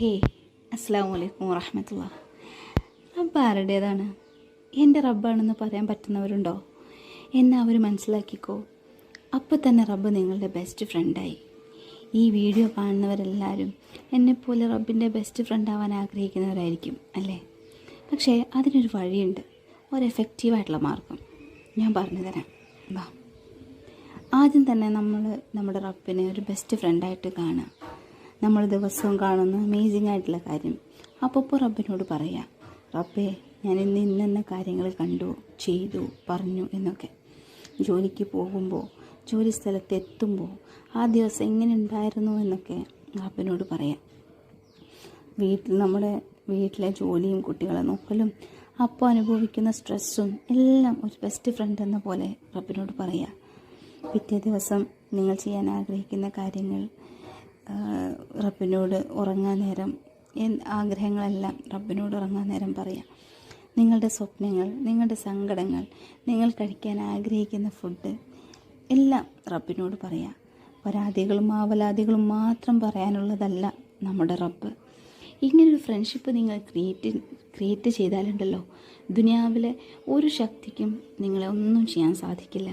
ഹേ, അസ്സലാമു അലൈക്കും വറഹ്മത്തുള്ളാഹി. റബ്ബ് ആരുടേതാണ്? എൻ്റെ റബ്ബാണെന്ന് പറയാൻ പറ്റുന്നവരുണ്ടോ? എന്നെ അവർ മനസ്സിലാക്കിക്കോ. അപ്പോൾ തന്നെ റബ്ബ് നിങ്ങളുടെ ബെസ്റ്റ് ഫ്രണ്ടായി. ഈ വീഡിയോ കാണുന്നവരെല്ലാവരും എന്നെപ്പോലെ റബ്ബിൻ്റെ ബെസ്റ്റ് ഫ്രണ്ട് ആവാൻ ആഗ്രഹിക്കുന്നവരായിരിക്കും അല്ലേ? പക്ഷേ അതിനൊരു വഴിയുണ്ട്, ഒരു എഫക്റ്റീവായിട്ടുള്ള മാർഗം ഞാൻ പറഞ്ഞു തരാം. വാ, ആദ്യം തന്നെ നമ്മൾ നമ്മുടെ റബ്ബിനെ ഒരു ബെസ്റ്റ് ഫ്രണ്ടായിട്ട് കാണുക. നമ്മൾ ദിവസവും കാണുന്ന അമേസിങ് ആയിട്ടുള്ള കാര്യം അപ്പോൾ റബ്ബിനോട് പറയാം, റബ്ബേ ഞാൻ ഇന്ന കാര്യങ്ങൾ കണ്ടു, ചെയ്തു, പറഞ്ഞു എന്നൊക്കെ. ജോലിക്ക് പോകുമ്പോൾ, ജോലി സ്ഥലത്ത് എത്തുമ്പോൾ ആ ദിവസം എങ്ങനെ ഉണ്ടായിരുന്നു എന്നൊക്കെ റബ്ബിനോട് പറയാം. നമ്മുടെ വീട്ടിലെ ജോലിയും കുട്ടികളെ നോക്കലും അപ്പോൾ അനുഭവിക്കുന്ന സ്ട്രെസ്സും എല്ലാം ഒരു ബെസ്റ്റ് ഫ്രണ്ട് എന്ന പോലെ റബ്ബിനോട് പറയാം. പിറ്റേ ദിവസം നിങ്ങൾ ചെയ്യാൻ ആഗ്രഹിക്കുന്ന കാര്യങ്ങൾ റബ്ബിനോട് ഉറങ്ങാൻ നേരം ആഗ്രഹങ്ങളെല്ലാം റബ്ബിനോട് ഉറങ്ങാൻ നേരം പറയാം. നിങ്ങളുടെ സ്വപ്നങ്ങൾ, നിങ്ങളുടെ സങ്കടങ്ങൾ, നിങ്ങൾ കഴിക്കാൻ ആഗ്രഹിക്കുന്ന ഫുഡ് എല്ലാം റബ്ബിനോട് പറയാം. പരാതികളും ആവലാതികളും മാത്രം പറയാനുള്ളതല്ല നമ്മുടെ റബ്ബ്. ഇങ്ങനൊരു ഫ്രണ്ട്ഷിപ്പ് നിങ്ങൾ ക്രിയേറ്റ് ചെയ്താലുണ്ടല്ലോ, ദുനിയാവിലെ ഒരു ശക്തിക്കും നിങ്ങളെ ഒന്നും ചെയ്യാൻ സാധിക്കില്ല.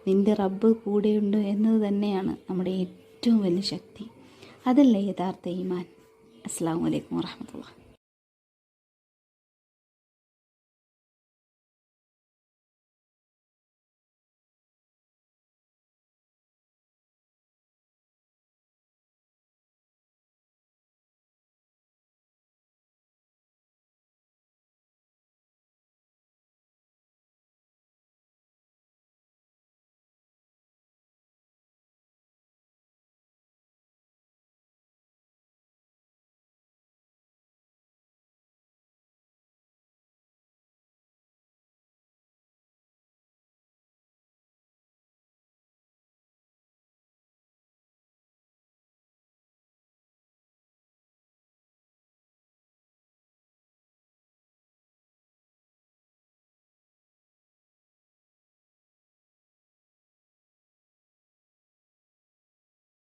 നിൻ്റെ റബ്ബ് കൂടെയുണ്ട് എന്നത് തന്നെയാണ് നമ്മുടെ ഏറ്റവും വലിയ ശക്തി. അതല്ലേ യഥാർത്ഥ ഈമാൻ. അസ്സലാമു അലൈക്കും വറഹ്മത്തുള്ളാഹി.